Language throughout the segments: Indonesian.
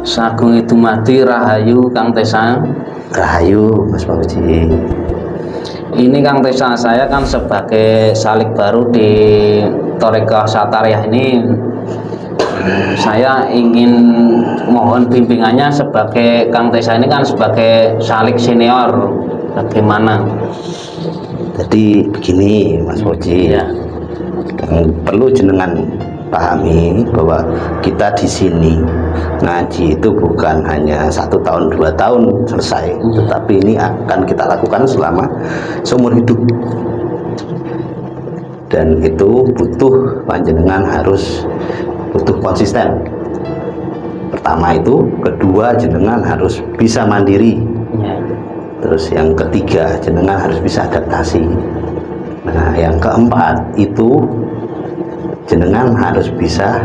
Sagung itu mati rahayu Kang Tesa. Rahayu Mas Pamuji. Ini Kang Tesa, saya kan sebagai salik baru di Thorikah Satariyah ini. Saya ingin mohon bimbingannya sebagai Kang Tesa ini kan sebagai salik senior. Bagaimana? Jadi begini Mas Pamuji. Ya. Perlu jenengan pahami bahwa kita di sini ngaji itu bukan hanya 1 tahun 2 tahun selesai, tetapi ini akan kita lakukan selama seumur hidup, dan itu butuh panjenengan harus butuh konsisten. Pertama itu, kedua jenengan harus bisa mandiri, terus yang ketiga jenengan harus bisa adaptasi. Nah yang keempat itu jenengan harus bisa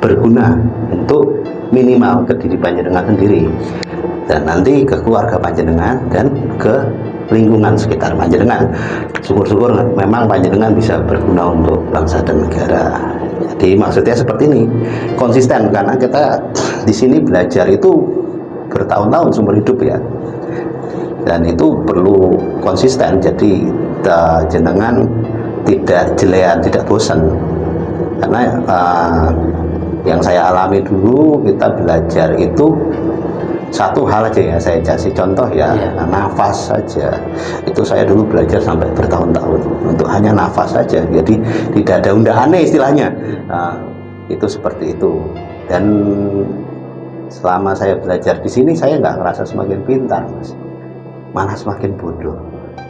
berguna untuk minimal ke diri panjenengan sendiri, dan nanti ke keluarga panjenengan dan ke lingkungan sekitar panjenengan. Syukur-syukur memang panjenengan bisa berguna untuk bangsa dan negara. Jadi maksudnya seperti ini, konsisten, karena kita di sini belajar itu bertahun-tahun seumur hidup ya, dan itu perlu konsisten. Jadi jenengan tidak jelean, tidak bosan. Karena yang saya alami dulu, kita belajar itu satu hal aja ya, saya kasih contoh ya, nafas saja. Itu saya dulu belajar sampai bertahun-tahun untuk hanya nafas saja, jadi tidak ada undahannya istilahnya. Itu seperti itu. Dan selama saya belajar di sini, saya nggak ngerasa semakin pintar, Mas, malah semakin bodoh.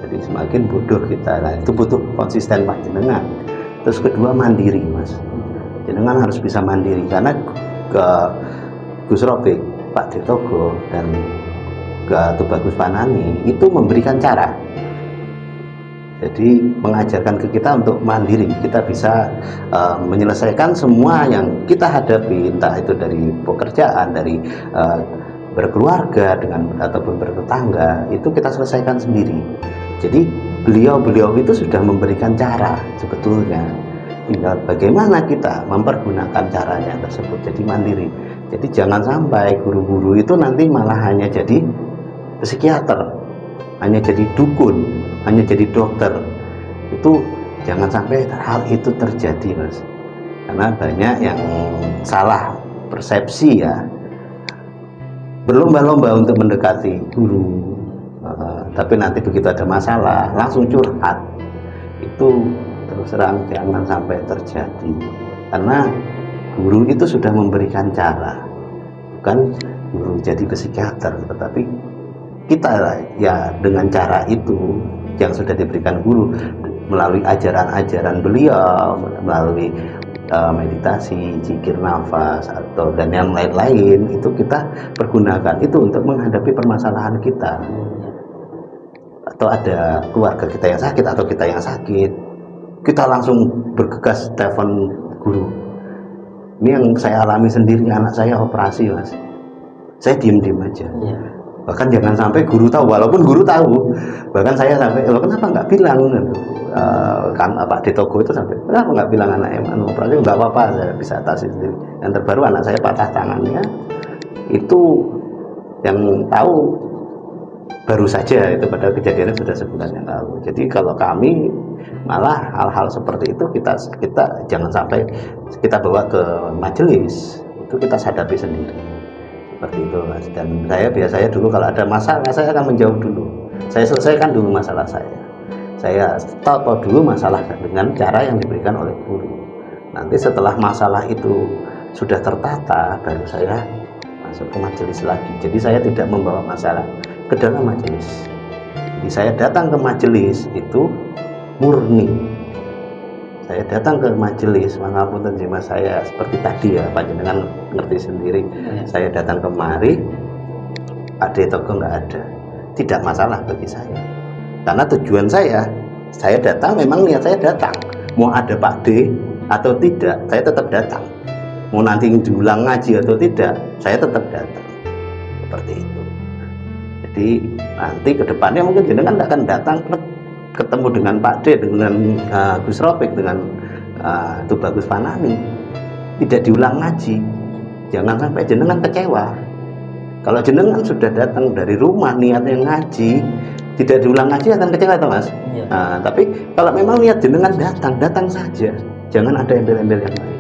Jadi semakin bodoh kita. Nah, itu butuh konsisten panjenengan. Terus kedua, mandiri, Mas. Jenengan harus bisa mandiri, karena ke Gus Robik, Pak Detogo, dan ke Tubagus Panani itu memberikan cara. Jadi mengajarkan ke kita untuk mandiri. Kita bisa menyelesaikan semua yang kita hadapi, entah itu dari pekerjaan, dari berkeluarga dengan ataupun bertetangga, itu kita selesaikan sendiri. Jadi beliau itu sudah memberikan cara sebetulnya, tinggal bagaimana kita mempergunakan caranya tersebut. Jadi mandiri. Jadi jangan sampai guru-guru itu nanti malah hanya jadi psikiater, hanya jadi dukun, hanya jadi dokter. Itu jangan sampai hal itu terjadi, Mas, karena banyak yang salah persepsi ya, berlomba-lomba untuk mendekati guru, tapi nanti begitu ada masalah langsung curhat. Itu terus terang jangan sampai terjadi, karena guru itu sudah memberikan cara, bukan guru jadi psikiater, tetapi kita ya dengan cara itu yang sudah diberikan guru melalui ajaran-ajaran beliau, melalui meditasi, zikir nafas, atau dan yang lain-lain, itu kita pergunakan itu untuk menghadapi permasalahan kita. Atau ada keluarga kita yang sakit atau kita yang sakit, kita langsung bergegas telepon guru. Ini yang saya alami sendiri, anak saya operasi, Mas, saya diem-diem aja. Bahkan jangan sampai guru tahu, walaupun guru tahu. Bahkan saya sampai, kenapa nggak bilang, kan Pak Detogo itu sampai, kenapa nggak bilang anak yang operasi? Nggak apa-apa, saya bisa atasi sendiri. Yang terbaru anak saya patah tangannya, itu yang tahu baru saja, itu pada kejadiannya sudah sebulan yang lalu. Jadi kalau kami malah hal-hal seperti itu kita jangan sampai kita bawa ke majelis, itu kita hadapi sendiri. Seperti itu, Mas. Dan saya biasanya dulu kalau ada masalah, saya akan menjauh dulu. Saya selesaikan dulu masalah saya. Saya tahu dulu masalah dengan cara yang diberikan oleh guru. Nanti setelah masalah itu sudah tertata, baru saya masuk ke majelis lagi. Jadi saya tidak membawa masalah ke dalam majelis. Jadi saya datang ke majelis itu murni. Saya datang ke majelis, manapun terjemah saya seperti tadi ya, panjenengan ngerti sendiri. Saya datang kemari, Pak Detogo nggak ada, tidak masalah bagi saya. Karena tujuan saya datang, memang niat saya datang. Mau ada Pak D atau tidak, saya tetap datang. Mau nanti diulang ngaji atau tidak, saya tetap datang. Seperti itu. Jadi nanti ke depannya mungkin jenengan akan datang ketemu dengan Pak D, dengan Gus Ropik, dengan Tubagus Fanani, tidak diulang ngaji. Jangan sampai jenengan kecewa. Kalau jenengan sudah datang dari rumah niatnya ngaji, tidak diulang ngaji akan kecewa toh Mas. Iya. Tapi kalau memang niat jenengan datang saja, jangan ada embel-embel yang lain.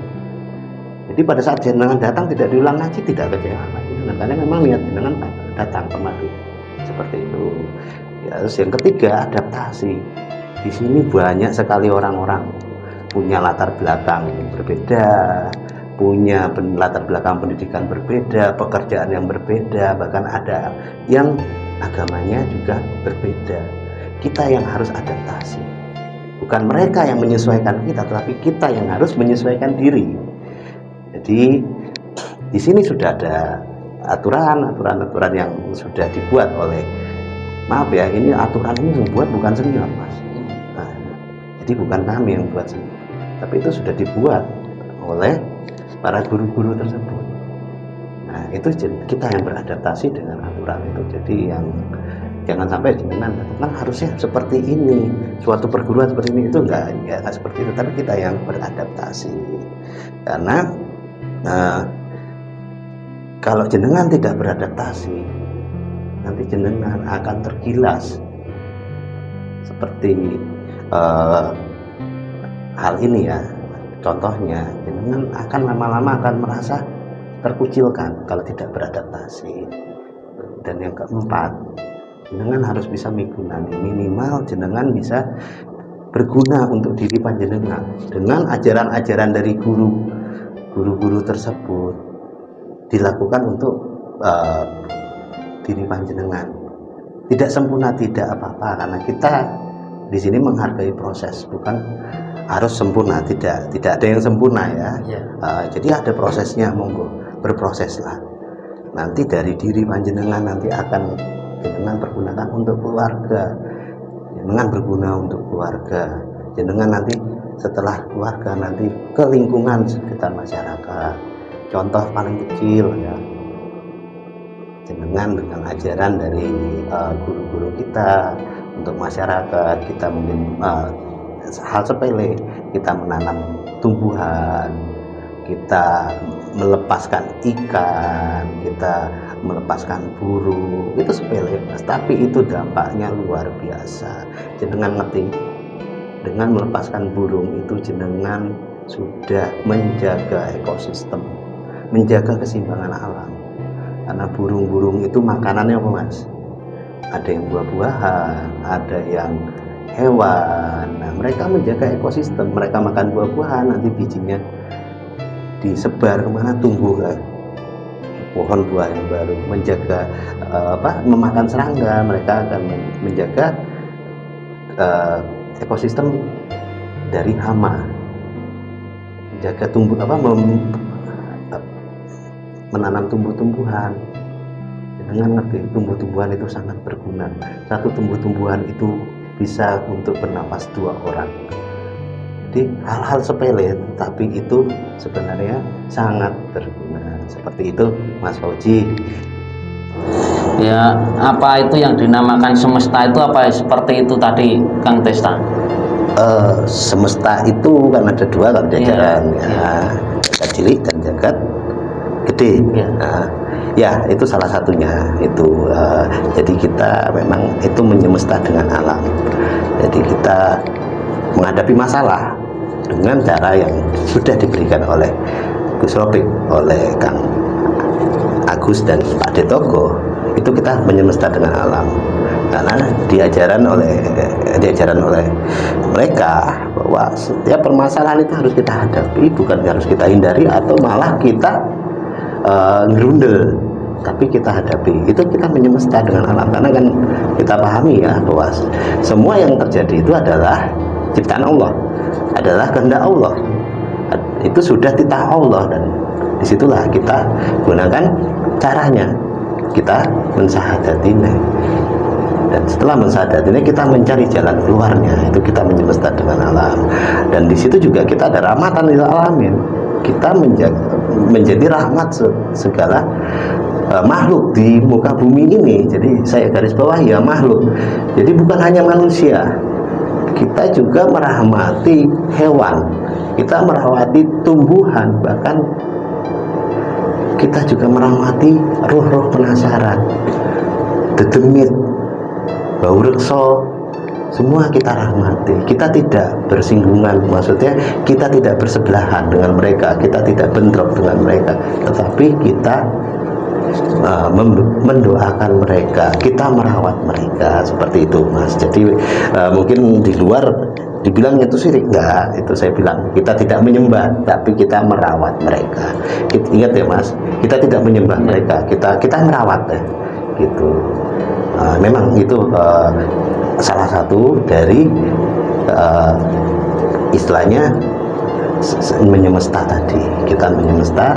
Jadi pada saat jenengan datang tidak diulang ngaji, tidak kecewa lagi, karena memang niat jenengan datang kemari. Seperti itu. Ya, terus yang ketiga, adaptasi. Di sini banyak sekali orang-orang punya latar belakang yang berbeda, punya latar belakang pendidikan berbeda, pekerjaan yang berbeda, bahkan ada yang agamanya juga berbeda. Kita yang harus adaptasi. Bukan mereka yang menyesuaikan kita, tetapi kita yang harus menyesuaikan diri. Jadi di sini sudah ada aturan yang sudah dibuat oleh, maaf ya, ini aturan ini membuat bukan senior Mas. Nah, jadi bukan kami yang buat senior, tapi itu sudah dibuat oleh para guru-guru tersebut. Nah, itu kita yang beradaptasi dengan aturan itu. Jadi yang jangan sampai jenengan harusnya seperti ini, suatu perguruan seperti ini, itu enggak seperti itu, tapi kita yang beradaptasi. Karena kalau jenengan tidak beradaptasi, nanti jenengan akan tergilas seperti hal ini ya. Contohnya, jenengan akan lama-lama akan merasa terkucilkan kalau tidak beradaptasi. Dan yang keempat, jenengan harus bisa migunani, minimal jenengan bisa berguna untuk diri panjenengan dengan ajaran-ajaran dari guru-guru tersebut dilakukan untuk diri panjenengan. Tidak sempurna, tidak apa-apa, karena kita di sini menghargai proses, bukan harus sempurna, tidak ada yang sempurna ya. Jadi ada prosesnya, monggo berproseslah. Nanti dari diri panjenengan nanti akan jenengan pergunakan untuk keluarga, jenengan berguna untuk keluarga, jenengan nanti setelah keluarga nanti ke lingkungan sekitar masyarakat. Contoh paling kecil ya, jenengan dengan ajaran dari guru-guru kita untuk masyarakat, kita mungkin hal sepele, kita menanam tumbuhan, kita melepaskan ikan, kita melepaskan burung, itu sepele Mas, tapi itu dampaknya luar biasa. Jenengan ngerti, dengan melepaskan burung itu jenengan sudah menjaga ekosistem, menjaga keseimbangan alam. Karena burung-burung itu makanannya apa Mas? Ada yang buah-buahan, ada yang hewan. Nah, mereka menjaga ekosistem, mereka makan buah-buahan, nanti bijinya disebar kemana, tumbuh pohon buah yang baru, menjaga memakan serangga, mereka akan menjaga ekosistem dari hama, menjaga menanam tumbuh-tumbuhan. Jangan ngerti, tumbuh-tumbuhan itu sangat berguna. Satu tumbuh-tumbuhan itu bisa untuk bernapas 2 orang. Jadi hal-hal sepele, tapi itu sebenarnya sangat berguna. Seperti itu Mas Fauji. Ya, apa itu yang dinamakan semesta itu apa seperti itu tadi Kang Testa? Semesta itu kan ada 2 kan jajaran, jagat cilik dan jagat gede. Ya, itu salah satunya itu. Jadi kita memang itu menyemesta dengan alam. Jadi kita menghadapi masalah dengan cara yang sudah diberikan oleh Gus Ropik, oleh Kang Agus dan Pak Detogo. Itu kita menyemesta dengan alam, karena diajaran oleh mereka bahwa setiap permasalahan itu harus kita hadapi, bukan harus kita hindari atau malah kita ngerundel, tapi kita hadapi. Itu kita menyemesta dengan alam, karena kan kita pahami ya bahwa semua yang terjadi itu adalah ciptaan Allah, adalah kehendak Allah, itu sudah titah Allah, dan disitulah kita gunakan caranya, kita mensahadatinya, dan setelah mensahadatinya kita mencari jalan keluarnya. Itu kita menyemesta dengan alam, dan di situ juga kita ada rahmatan lil alamin. Kita menjadi rahmat segala makhluk di muka bumi ini. Jadi saya garis bawah ya, makhluk. Jadi bukan hanya manusia, kita juga merahmati hewan, kita merahmati tumbuhan, bahkan kita juga merahmati roh-roh penasaran, dedemit, bau reksa, semua kita rahmati. Kita tidak bersinggungan, maksudnya kita tidak bersebelahan dengan mereka, kita tidak bentrok dengan mereka, tetapi kita mendoakan mereka, kita merawat mereka, seperti itu Mas. Jadi mungkin di luar dibilang itu syirik, enggak, itu saya bilang kita tidak menyembah, tapi kita merawat mereka. Ingat ya Mas, kita tidak menyembah mereka, kita merawat ya, gitu. Memang itu salah satu dari istilahnya menyemesta tadi, kita menyemesta.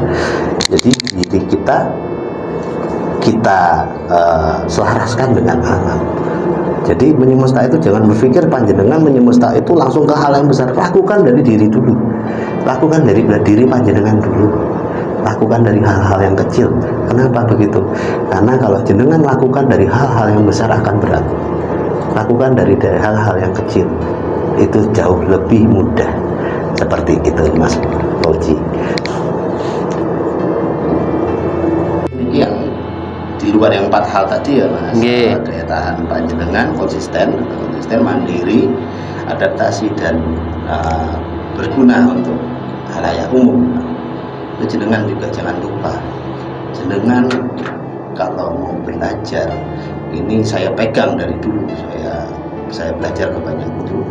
Jadi diri kita selaraskan dengan alam. Jadi menyemesta itu jangan berpikir panjenengan menyemesta itu langsung ke hal yang besar. Lakukan dari diri dulu, lakukan dari diri panjenengan dulu, lakukan dari hal-hal yang kecil. Kenapa begitu? Karena kalau jenengan lakukan dari hal-hal yang besar akan berat. Lakukan dari hal-hal yang kecil, itu jauh lebih mudah. Seperti itu Mas Fauzi. Iya, di luar yang 4 hal tadi ya Mas, daya tahan panjenengan konsisten, mandiri, adaptasi, dan berguna untuk halayak umum. Itu jenengan juga jangan lupa, jenengan kalau mau belajar, ini saya pegang dari dulu, saya belajar ke banyak guru,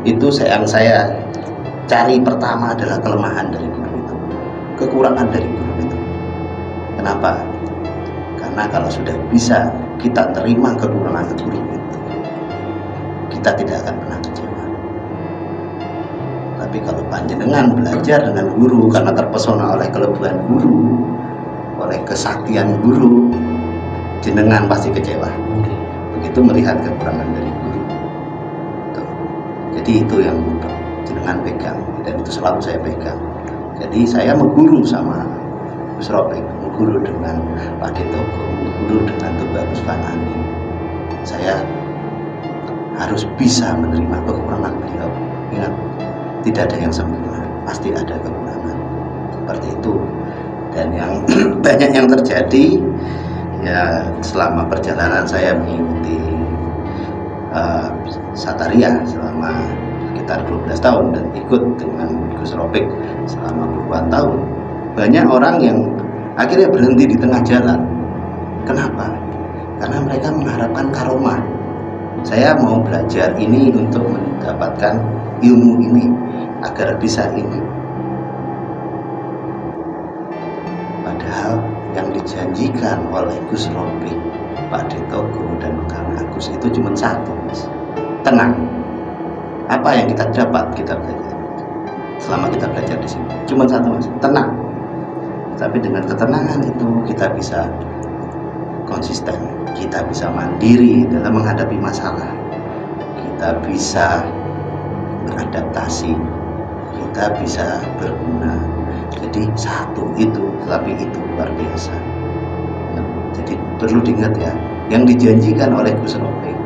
itu yang saya cari pertama adalah kelemahan dari guru itu, kekurangan dari guru itu. Kenapa? Karena kalau sudah bisa kita terima kekurangan guru itu, kita tidak akan pernah kecewa. Tapi kalau panjenengan belajar dengan guru karena terpesona oleh kelebihan guru, oleh kesaktian guru, jenengan pasti kecewa. Begitu melihat kekurangan dari guru. Tuh. Jadi itu yang jenengan pegang, dan itu selalu saya pegang. Jadi saya mengguru sama Gus Ropik, mengguru dengan Pak Ditoko, mengguru dengan Tubagus Fanani. Saya harus bisa menerima kekurangan beliau. Ingat, tidak ada yang sempurna, pasti ada kekurangan. Seperti itu. Dan yang banyak yang terjadi ya selama perjalanan saya mengikuti Sataria selama sekitar 12 tahun dan ikut dengan Gus Ropik selama puluhan tahun. Banyak orang yang akhirnya berhenti di tengah jalan. Kenapa? Karena mereka mengharapkan karomah. Saya mau belajar ini untuk mendapatkan ilmu ini agar bisa ini. Padahal yang dijanjikan oleh Gus Ropik, Pak Ditoko, dan Kang Agus itu cuma satu, Mas. Tenang. Apa yang kita dapat kita belajar selama kita belajar di sini cuma satu, Mas, tenang. Tapi dengan ketenangan itu kita bisa konsisten, kita bisa mandiri dalam menghadapi masalah, kita bisa beradaptasi, kita bisa berguna. Jadi satu itu, tapi itu luar biasa. Jadi perlu diingat ya, yang dijanjikan oleh Gus Ropik,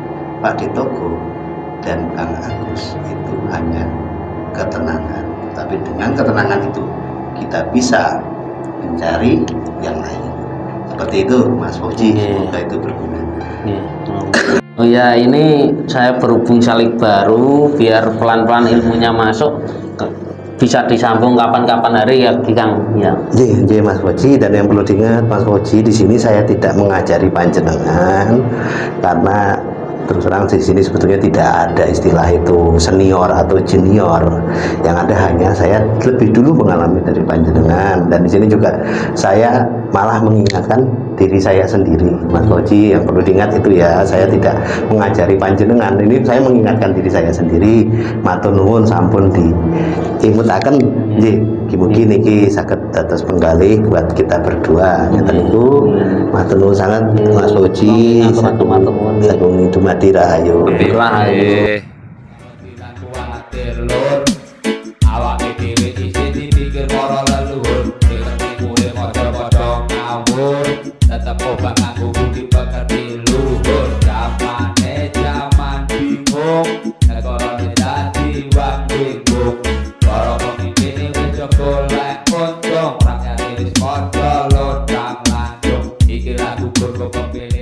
Pak Ditoko, dan Kang Agus itu hanya ketenangan. Tapi dengan ketenangan itu kita bisa mencari yang lain. Seperti itu Mas Fauzi, semoga itu berguna. Oh ya, ini saya berhubung salik baru, biar pelan-pelan ilmunya masuk, bisa disambung kapan-kapan hari ya, Kang. Ya. Mas Fauzi, dan yang perlu diingat Mas Fauzi, di sini saya tidak mengajari panjenengan karena terus terang di sini sebetulnya tidak ada istilah itu senior atau junior. Yang ada hanya saya lebih dulu mengalami dari panjenengan, dan di sini juga saya malah mengingatkan diri saya sendiri, Mas Fauzi. Yang perlu diingat itu ya, saya tidak mengajari panjenengan. Ini saya mengingatkan diri saya sendiri. Matur nuwun sampun diimutaken nggih. Mugi niki saged dados penggalih buat kita berdua. Ngeten niku. Matur nuwun sangat Mas Fauzi. Sagung dumadi rahayu. Rahayu. Awake dhewe isih dipikir para leluhur, kowe padha-padha ngawur, tetep obah kanggo budi pekerti luhur. Jamane jaman bingung, negara wis padha lodang landung iki lagu gur kepilih